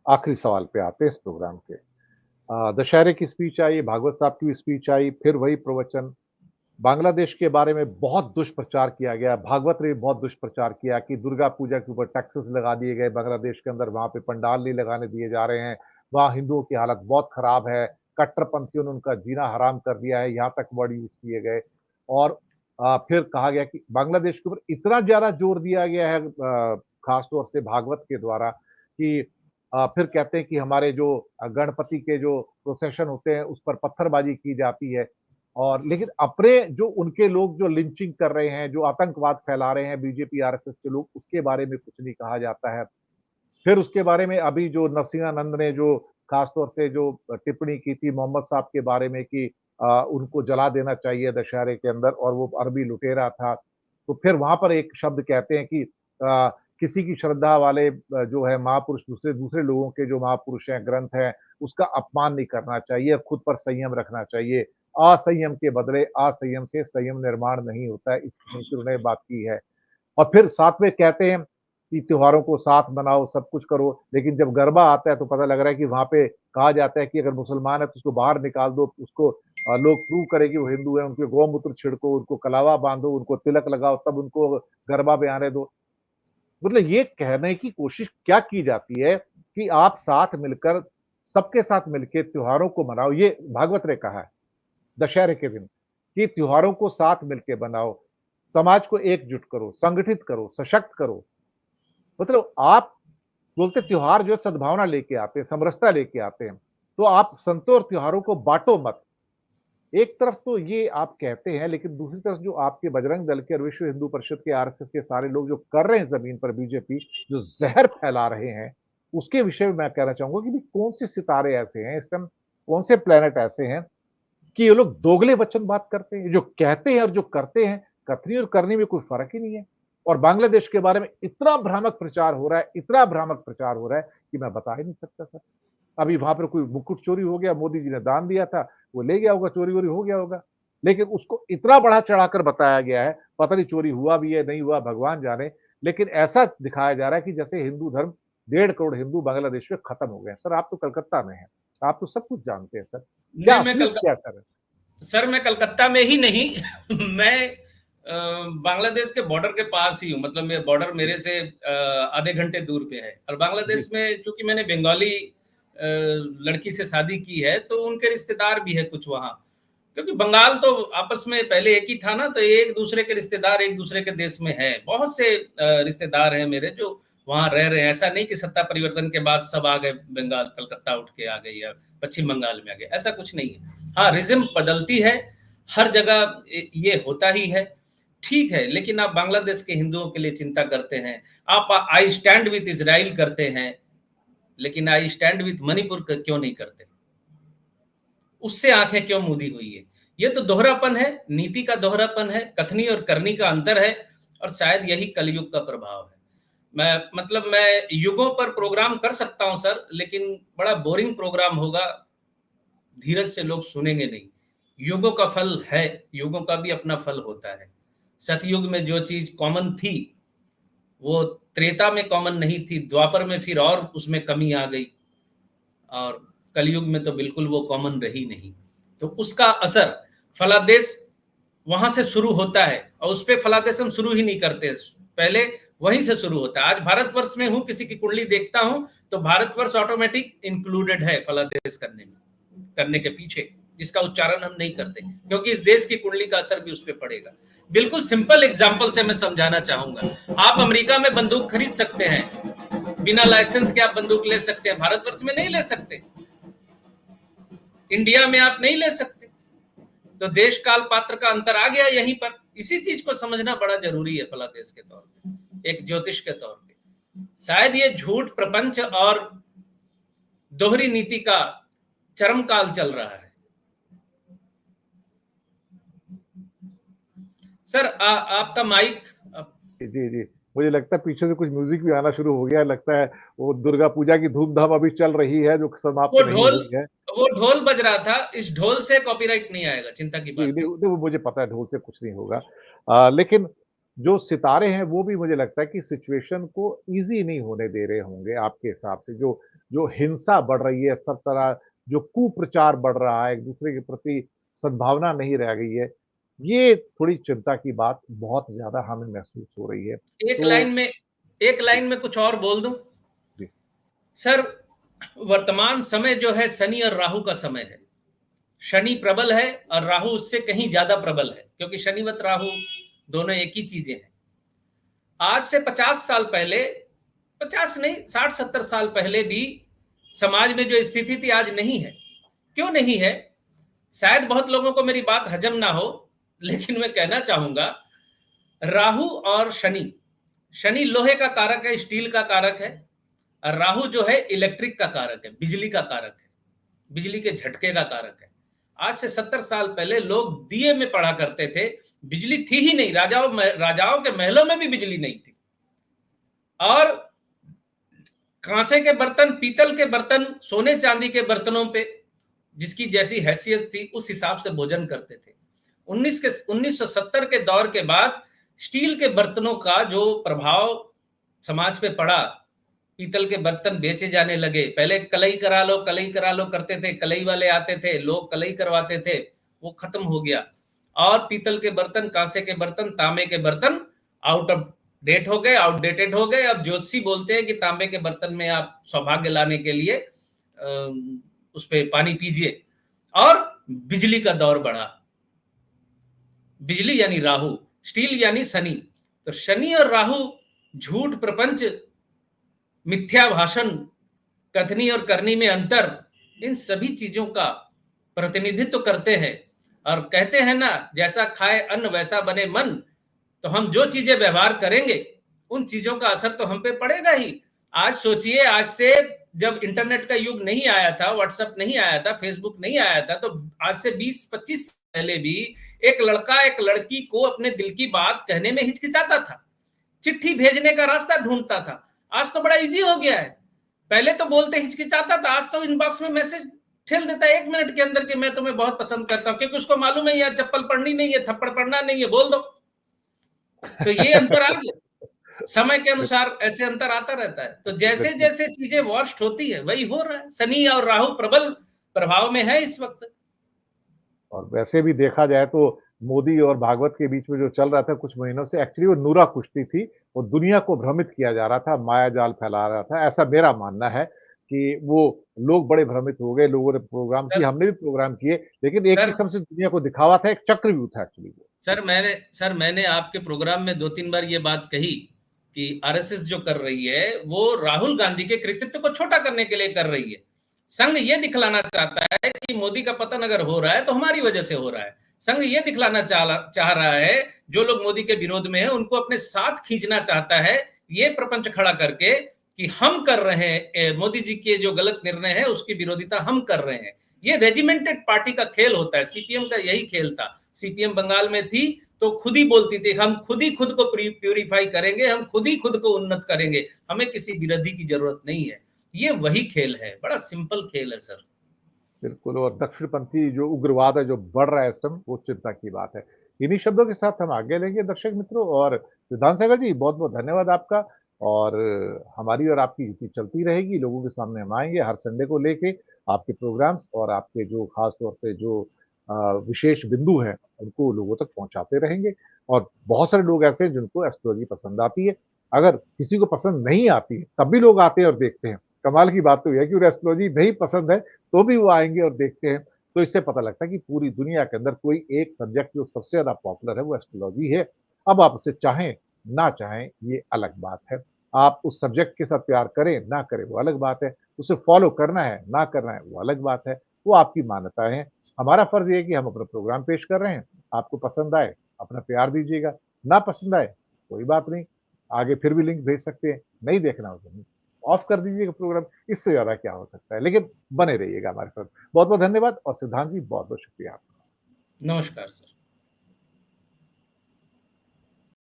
आखिरी सवाल पे आते हैं इस प्रोग्राम के। दशहरे की स्पीच आई, भागवत साहब की भी स्पीच आई, फिर वही प्रवचन। बांग्लादेश के बारे में बहुत दुष्प्रचार किया गया, भागवत ने भी बहुत दुष्प्रचार किया कि दुर्गा पूजा के ऊपर टैक्सेस लगा दिए गए बांग्लादेश के अंदर, वहाँ पे पंडाल नहीं लगाने दिए जा रहे हैं, वहाँ हिंदुओं की हालत बहुत खराब है, कट्टरपंथियों ने उनका जीना हराम कर दिया है, यहाँ तक वर्ड यूज़ किए गए। और फिर कहा गया कि बांग्लादेश के ऊपर इतना ज़्यादा जोर दिया गया है खास तौर से भागवत के द्वारा कि फिर कहते हैं कि हमारे जो गणपति के जो प्रोसेशन होते हैं, उस पर पत्थरबाजी की जाती है। और लेकिन अपने जो उनके लोग जो लिंचिंग कर रहे हैं, जो आतंकवाद फैला रहे हैं बीजेपी, आरएसएस के लोग, उसके बारे में कुछ नहीं कहा जाता है। फिर उसके बारे में अभी जो नरसिंहानंद ने जो खास तौर से जो टिप्पणी की थी मोहम्मद साहब के बारे में कि उनको जला देना चाहिए दशहरे के अंदर और वो अरबी लुटेरा था। तो फिर वहाँ पर एक शब्द कहते हैं कि किसी की श्रद्धा वाले जो है महापुरुष दूसरे दूसरे लोगों के जो महापुरुष हैं, ग्रंथ हैं, उसका अपमान नहीं करना चाहिए, खुद पर संयम रखना चाहिए। असंयम के बदले असंयम से संयम निर्माण नहीं होता है, इस किस्म की उन्होंने बात की है। और फिर साथ में कहते हैं कि त्योहारों को साथ मनाओ, सब कुछ करो, लेकिन जब गरबा आता है तो पता लग रहा है कि वहाँ पे कहा जाता है कि अगर मुसलमान है तो उसको बाहर निकाल दो, उसको लोग प्रूव करें कि वो हिंदू है, उनके गौमूत्र छिड़को, उनको कलावा बांधो, उनको तिलक लगाओ, तब उनको गरबा में आने दो। मतलब ये कहने की कोशिश क्या की जाती है कि आप साथ मिलकर, सबके साथ मिलके त्योहारों को मनाओ, ये भागवत ने कहा है दशहरे के दिन कि त्योहारों को साथ मिलके बनाओ, समाज को एकजुट करो, संगठित करो, सशक्त करो। मतलब आप बोलते त्योहार जो है सद्भावना लेके आते हैं, समरसता लेके आते हैं, तो आप संतों और त्योहारों को बाँटो मत। एक तरफ तो ये आप कहते हैं, लेकिन दूसरी तरफ जो आपके बजरंग दल के और विश्व हिंदू परिषद के, आरएसएस के सारे लोग जो कर रहे हैं ज़मीन पर बीजेपी, जो ज़हर फैला रहे हैं, उसके विषय में मैं कहना चाहूँगा कि भी कौन-से सितारे ऐसे हैं इस टाइम, कौन-से प्लैनेट ऐसे हैं कि ये लोग दोगले वचन बात करते हैं, जो कहते हैं और जो करते हैं, कथनी और करनी में कोई फ़र्क ही नहीं है। और बांग्लादेश के बारे में इतना भ्रामक प्रचार हो रहा है, इतना भ्रामक प्रचार हो रहा है कि मैं बता ही नहीं सकता सर। अभी वहाँ पर कोई मुकुट चोरी हो गया, मोदी जी ने दान दिया था, वो ले गया होगा, चोरी-वोरी हो गया होगा। लेकिन उसको इतना बढ़ा-चढ़ाकर बताया गया है, पता नहीं चोरी हुआ भी है, नहीं हुआ, भगवान जाने। लेकिन ऐसा दिखाया जा रहा है कि जैसे हिंदू धर्म, 1.5 करोड़ हिंदू बांग्लादेश में खत्म हो गए हैं। सर, आप तो कलकत्ता में हैं, आप तो सब कुछ जानते हैं सर। क्या नहीं, असलियत क्या है सर? सर मैं कलकत्ता में ही नहीं मैं बांग्लादेश के बॉर्डर के पास ही हूँ, मतलब मेरे बॉर्डर मेरे से आधे घंटे दूर पे है। और जी, बांग्लादेश में चूंकि मैंने बंगाली लड़की से शादी की है, तो उनके रिश्तेदार भी है कुछ वहाँ। क्योंकि बंगाल तो आपस में पहले एक ही था ना, तो एक दूसरे के रिश्तेदार एक दूसरे के देश में है। बहुत से रिश्तेदार हैं मेरे जो वहाँ रह रहे हैं। ऐसा नहीं कि सत्ता परिवर्तन के बाद सब आ गए बंगाल, कलकत्ता उठ के आ गए या पश्चिम बंगाल में आ गए, ऐसा कुछ नहीं है। हाँ, रिज्म बदलती है, हर जगह ये होता ही है, ठीक है। लेकिन आप बांग्लादेश के हिंदुओं के लिए चिंता करते हैं, आप आई स्टैंड विथ इजराइल करते हैं, लेकिन आई स्टैंड विथ मणिपुर क्यों नहीं करते? उससे आंखें क्यों मूंदी हुई है? ये तो दोहरापन है, नीति का दोहरापन है, कथनी और करनी का अंतर है। और शायद यही कलयुग का प्रभाव है। मैं युगों पर प्रोग्राम कर सकता हूं सर, लेकिन बड़ा बोरिंग प्रोग्राम होगा, धीरज से लोग सुनेंगे नहीं। युगों का फल है, युगों का भी अपना फल होता है। सतयुग में जो चीज कॉमन थी वो त्रेता में कॉमन नहीं थी, द्वापर में फिर और उसमें कमी आ गई, और कलयुग में तो बिल्कुल वो कॉमन रही नहीं। तो उसका असर फलादेश वहां से शुरू होता है, और उस पर फलादेश हम शुरू ही नहीं करते, पहले वहीं से शुरू होता है। आज भारतवर्ष में हूं, किसी की कुंडली देखता हूं तो भारतवर्ष ऑटोमेटिक इंक्लूडेड है फलादेश करने के पीछे, जिसका उच्चारण हम नहीं करते, क्योंकि इस देश की कुंडली का असर भी उस पर पड़ेगा। बिल्कुल सिंपल एग्जाम्पल से मैं समझाना चाहूंगा। आप अमेरिका में बंदूक खरीद सकते हैं, बिना लाइसेंस के आप बंदूक ले सकते हैं, भारतवर्ष में नहीं ले सकते, इंडिया में आप नहीं ले सकते। तो देश काल पात्र का अंतर आ गया यहीं पर। इसी चीज को समझना बड़ा जरूरी है फलादेश के तौर पे, एक ज्योतिष के तौर पे। शायद ये झूठ प्रपंच और दोहरी नीति का चरम काल चल रहा है। सर आपका माइक। जी, जी। मुझे लगता है पीछे से कुछ म्यूज़िक भी आना शुरू हो गया है, लगता है वो दुर्गा पूजा की धूम-धाम अभी चल रही है, जो वो समाप्त नहीं ढोल हुई है। वो ढोल बज रहा था, इस ढोल से कॉपीराइट नहीं आएगा, चिंता की जी, बात नहीं, नहीं। नहीं, वो मुझे पता है ढोल से कुछ नहीं होगा। लेकिन जो सितारे हैं वो भी मुझे लगता है कि सिचुएशन को ईज़ी नहीं होने दे रहे होंगे आपके हिसाब से। जो जो हिंसा बढ़ रही है, सब तरह जो कुप्रचार बढ़ रहा है, एक-दूसरे के प्रति सद्भावना नहीं रह गई है, ये थोड़ी चिंता की बात बहुत ज़्यादा हमें महसूस हो रही है। एक तो लाइन में एक जी, लाइन में कुछ और बोल दूं जी, सर। वर्तमान समय जो है शनि और राहु का समय है। शनि प्रबल है और राहु उससे कहीं ज्यादा प्रबल है, क्योंकि शनिवत राहु दोनों एक ही चीजें हैं। आज से 50 साल पहले, 50 नहीं 60-70 साल पहले भी समाज में जो स्थिति थी आज नहीं है। क्यों नहीं है? शायद बहुत लोगों को मेरी बात हजम ना हो, लेकिन मैं कहना चाहूंगा, राहु और शनि, शनि लोहे का कारक है, स्टील का कारक है, और राहु जो है इलेक्ट्रिक का कारक है, बिजली का कारक है, बिजली के झटके का कारक है। आज से 70 साल पहले लोग दिए में पढ़ा करते थे, बिजली थी ही नहीं, राजाओं के महलों में भी बिजली नहीं थी, और कांसे के बर्तन, पीतल के बर्तन, सोने चांदी के बर्तनों पे जिसकी जैसी हैसियत थी उस हिसाब से भोजन करते थे। 1970 के दौर के बाद स्टील के बर्तनों का जो प्रभाव समाज पे पड़ा, पीतल के बर्तन बेचे जाने लगे। पहले कलई करा लो, कलई करा लो करते थे, कलई वाले आते थे, लोग कलई करवाते थे, वो खत्म हो गया। और पीतल के बर्तन, कांसे के बर्तन, तांबे के बर्तन आउट ऑफ डेट हो गए, आउटडेटेड हो गए। अब ज्योतिषी बोलते हैं कि तांबे के बर्तन में आप सौभाग्य लाने के लिए उस पे पानी पीजिए। और बिजली का दौर बढ़ा, बिजली यानी राहु, स्टील यानी शनि। तो शनि और राहु झूठ, प्रपंच, मिथ्या भाषण, कथनी और करनी में अंतर, इन सभी चीजों का प्रतिनिधित्व करते हैं। और कहते हैं ना, जैसा खाए अन्न वैसा बने मन। तो हम जो चीजें व्यवहार करेंगे उन चीजों का असर तो हम पे पड़ेगा ही। आज सोचिए, आज से जब इंटरनेट का युग नहीं आया था, व्हाट्सएप नहीं आया था, फेसबुक नहीं आया था, तो आज से 20-25 पहले भी एक लड़का एक लड़की को अपने दिल की बात कहने में हिचकिचाता था, चिट्ठी भेजने का रास्ता ढूंढता था। आज तो बड़ा इजी हो गया है। पहले तो बोलते हिचकिचाता था, आज तो इनबॉक्स में मैसेज ठेल देता है 1 मिनट के अंदर कि मैं तुम्हें बहुत पसंद करता हूं, क्योंकि उसको मालूम है यार चप्पल पढ़नी नहीं है, थप्पड़ पढ़ना नहीं है, बोल दो। तो ये अंतर आ गया। समय के अनुसार ऐसे अंतर आता रहता है। तो जैसे बिल्कुल। जैसे चीजें वॉस्ट होती है वही हो रहा है। शनि और राहु प्रबल प्रभाव में है इस वक्त। और वैसे भी देखा जाए तो मोदी और भागवत के बीच में जो चल रहा था कुछ महीनों से, एक्चुअली वो नूरा कुश्ती थी। वो दुनिया को भ्रमित किया जा रहा था, मायाजाल फैला रहा था, ऐसा मेरा मानना है कि वो लोग बड़े भ्रमित हो गए, लोगों ने प्रोग्राम किए, सर हमने भी प्रोग्राम किए, लेकिन एक सर किस्म से दुनिया को दिखावा था, एक चक्रव्यूह था एक्चुअली वो। सर मैंने आपके प्रोग्राम में 2-3 बार ये बात कही कि आरएसएस जो कर रही है वो राहुल गांधी के कृतित्व को छोटा करने के लिए कर रही है। संघ ये दिखलाना चाहता है कि मोदी का पतन अगर हो रहा है तो हमारी वजह से हो रहा है। संघ ये दिखलाना चाह रहा है, जो लोग मोदी के विरोध में है उनको अपने साथ खींचना चाहता है, ये प्रपंच खड़ा करके कि हम कर रहे हैं, मोदी जी के जो गलत निर्णय है उसकी विरोधिता हम कर रहे हैं। ये रेजिमेंटेड पार्टी का खेल होता है। सीपीएम का यही खेल था। सीपीएम बंगाल में थी तो खुद ही बोलती थी हम खुद ही खुद को प्यूरिफाई करेंगे, हम खुद ही खुद को उन्नत करेंगे, हमें किसी विरोधी की जरूरत नहीं है। ये वही खेल है, बड़ा सिंपल खेल है सर। बिल्कुल, और दक्षिणपंथी जो उग्रवाद है, जो बढ़ रहा है इस टाइम, वो चिंता की बात है। इन्हीं शब्दों के साथ हम आगे लेंगे दर्शक मित्रों, और सिद्धांत सागर जी बहुत-बहुत धन्यवाद आपका। और हमारी और आपकी युति चलती रहेगी, लोगों के सामने हम आएँगे हर संडे को लेके आपके प्रोग्राम्स, और आपके जो ख़ास तौर से जो अ, विशेष बिंदु हैं, उनको लोगों तक पहुँचाते रहेंगे। और बहुत सारे लोग ऐसे हैं जिनको एस्ट्रोलॉजी पसंद आती है। अगर किसी को पसंद नहीं आती है, तब भी लोग आते हैं और देखते हैं। कमाल की बात तो ये है कि उन्हें एस्ट्रोलॉजी नहीं पसंद है, तो भी वो आएँगे और देखते हैं। तो इससे पता लगता है कि पूरी दुनिया के अंदर कोई एक सब्जेक्ट जो सबसे ज़्यादा पॉपुलर है वो एस्ट्रोलॉजी है। अब आप उसे चाहें, ना चाहें, ये अलग बात है। आप उस सब्जेक्ट के साथ प्यार करें, ना करें, वो अलग बात है। उसे फ़ॉलो करना है, ना करना है, वो अलग बात है। वो आपकी मान्यताएँ हैं। हमारा फ़र्ज़ ये है कि हम अपना प्रोग्राम पेश कर रहे हैं। आपको पसंद आए, अपना प्यार दीजिएगा। ना पसंद आए, कोई बात नहीं। आगे फिर भी लिंक भेज सकते हैं। नहीं देखना हो तो ऑफ कर दीजिएगा प्रोग्राम। इससे ज़्यादा क्या हो सकता है? लेकिन बने रहिएगा हमारे साथ। बहुत-बहुत धन्यवाद, और सिद्धांत जी बहुत-बहुत शुक्रिया आपका। नमस्कार सर।